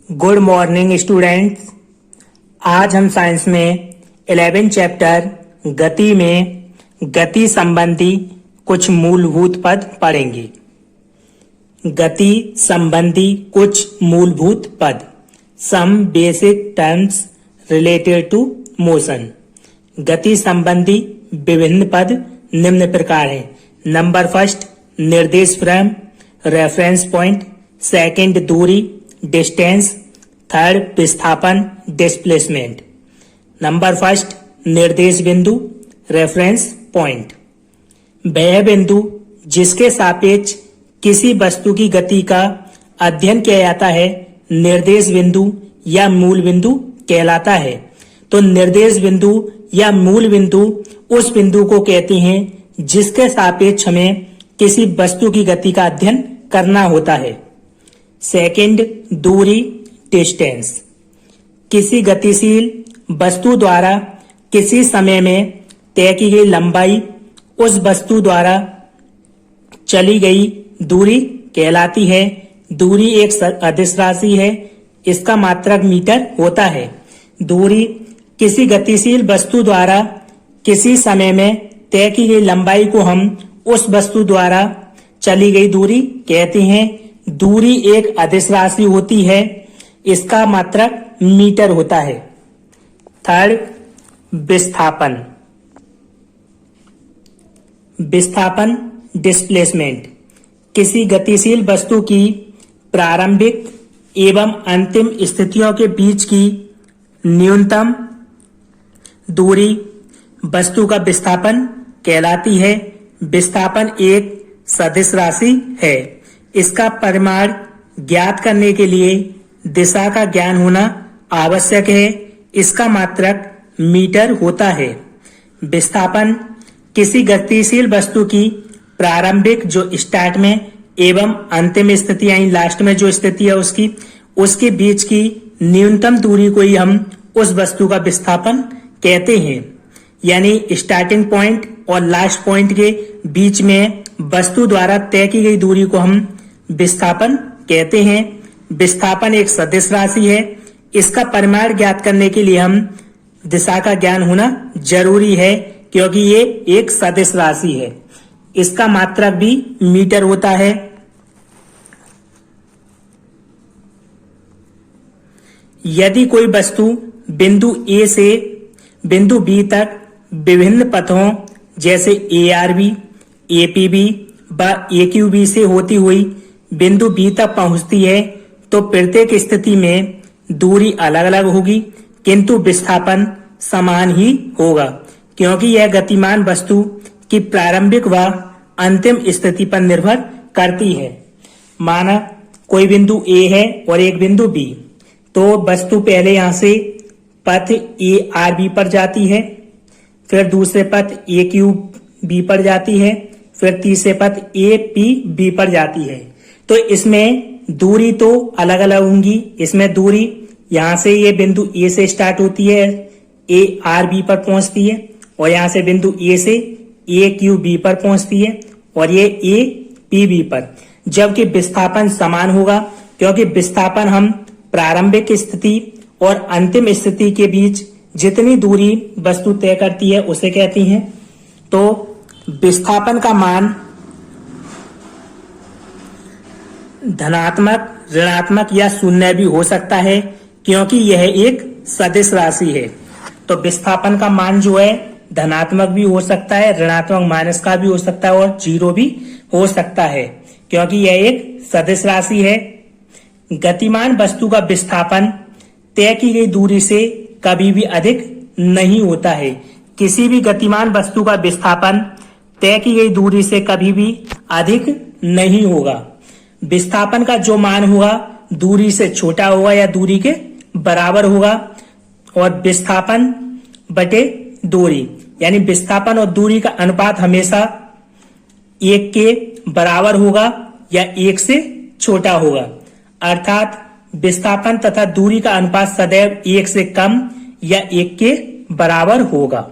Good morning students. आज हम science में 11 चैप्टर गति में गति संबंधी कुछ मूलभूत पद पढ़ेंगे। गति संबंधी कुछ मूलभूत पद, some basic terms related to motion. गति संबंधी विभिन्न पद निम्न प्रकार हैं। नंबर फर्स्ट, निर्देश फ्रेम, रेफरेंस पॉइंट। सेकंड, दूरी, डिस्टेंस। थर्ड, विस्थापन, डिस्प्लेसमेंट। नंबर फर्स्ट, निर्देश बिंदु, रेफरेंस पॉइंट। वह बिंदु जिसके सापेक्ष किसी वस्तु की गति का अध्ययन किया जाता है निर्देश बिंदु या मूल बिंदु कहलाता है। तो निर्देश बिंदु या मूल बिंदु उस बिंदु को कहते हैं जिसके सापेक्ष हमें किसी वस्तु की गति का अध्ययन करना होता है। सेकंड, दूरी, डिस्टेंस। किसी गतिशील वस्तु द्वारा किसी समय में तय की गई लंबाई उस वस्तु द्वारा चली गई दूरी कहलाती है। दूरी एक अदिश राशि है, इसका मात्रक मीटर होता है। दूरी किसी गतिशील वस्तु द्वारा किसी समय में तय की गई लंबाई को हम उस वस्तु द्वारा चली गई दूरी कहते हैं। दूरी एक अदिश राशि होती है, इसका मात्रक मीटर होता है। थर्ड, विस्थापन। विस्थापन, डिस्प्लेसमेंट। किसी गतिशील वस्तु की प्रारंभिक एवं अंतिम स्थितियों के बीच की न्यूनतम दूरी वस्तु का विस्थापन कहलाती है। विस्थापन एक सदिश राशि है। इसका परिमाण ज्ञात करने के लिए दिशा का ज्ञान होना आवश्यक है। इसका मात्रक मीटर होता है। विस्थापन किसी गतिशील वस्तु की प्रारंभिक जो स्टार्ट में एवं अंतिम स्थिति यानी लास्ट में जो स्थिति है उसके बीच की न्यूनतम दूरी को ही हम उस वस्तु का विस्थापन कहते हैं। यानी स्टार्टिंग पॉइंट और लास्ट पॉइंट के बीच में वस्तु द्वारा तय की गई दूरी को हम विस्थापन कहते हैं। विस्थापन एक सदिश राशि है। इसका परिमाण ज्ञात करने के लिए हम दिशा का ज्ञान होना जरूरी है, क्योंकि ये एक सदिश राशि है। इसका मात्रक भी मीटर होता है। यदि कोई वस्तु बिंदु ए से बिंदु बी तक विभिन्न पथों जैसे ARB, APB व AQB से होती हुई बिंदु बी तक पहुंचती है तो प्रत्येक स्थिति में दूरी अलग अलग होगी, किंतु विस्थापन समान ही होगा, क्योंकि यह गतिमान वस्तु की प्रारंभिक व अंतिम स्थिति पर निर्भर करती है। माना कोई बिंदु A है और एक बिंदु B, तो वस्तु पहले यहां से पथ ARB पर जाती है, फिर दूसरे पथ AQB पर जाती है, फिर तीसरे पथ APB पर जाती है। तो इसमें दूरी तो अलग अलग होंगी। इसमें दूरी यहां से ये बिंदु A से स्टार्ट होती है, ARB पर पहुंचती है, और यहां से बिंदु A से AQB पर पहुंचती है, और ये APB पर। जबकि विस्थापन समान होगा, क्योंकि विस्थापन हम प्रारंभिक स्थिति और अंतिम स्थिति के बीच जितनी दूरी वस्तु तय करती है उसे कहती हैं। तो विस्थापन का मान धनात्मक, ऋणात्मक या शून्य भी हो सकता है, क्योंकि यह एक सदिश राशि है। तो विस्थापन का मान जो है धनात्मक भी हो सकता है, ऋणात्मक माइनस का भी हो सकता है, और जीरो भी हो सकता है, क्योंकि यह एक सदिश राशि है। गतिमान वस्तु का विस्थापन तय की गई दूरी से कभी भी अधिक नहीं होता है। किसी भी गतिमान वस्तु का विस्थापन तय की गई दूरी से कभी भी अधिक नहीं होगा। विस्थापन का जो मान होगा दूरी से छोटा होगा या दूरी के बराबर होगा, और विस्थापन बटे दूरी यानी विस्थापन और दूरी का अनुपात हमेशा 1 के बराबर होगा या 1 से छोटा होगा। अर्थात विस्थापन तथा दूरी का अनुपात सदैव 1 से कम या 1 के बराबर होगा।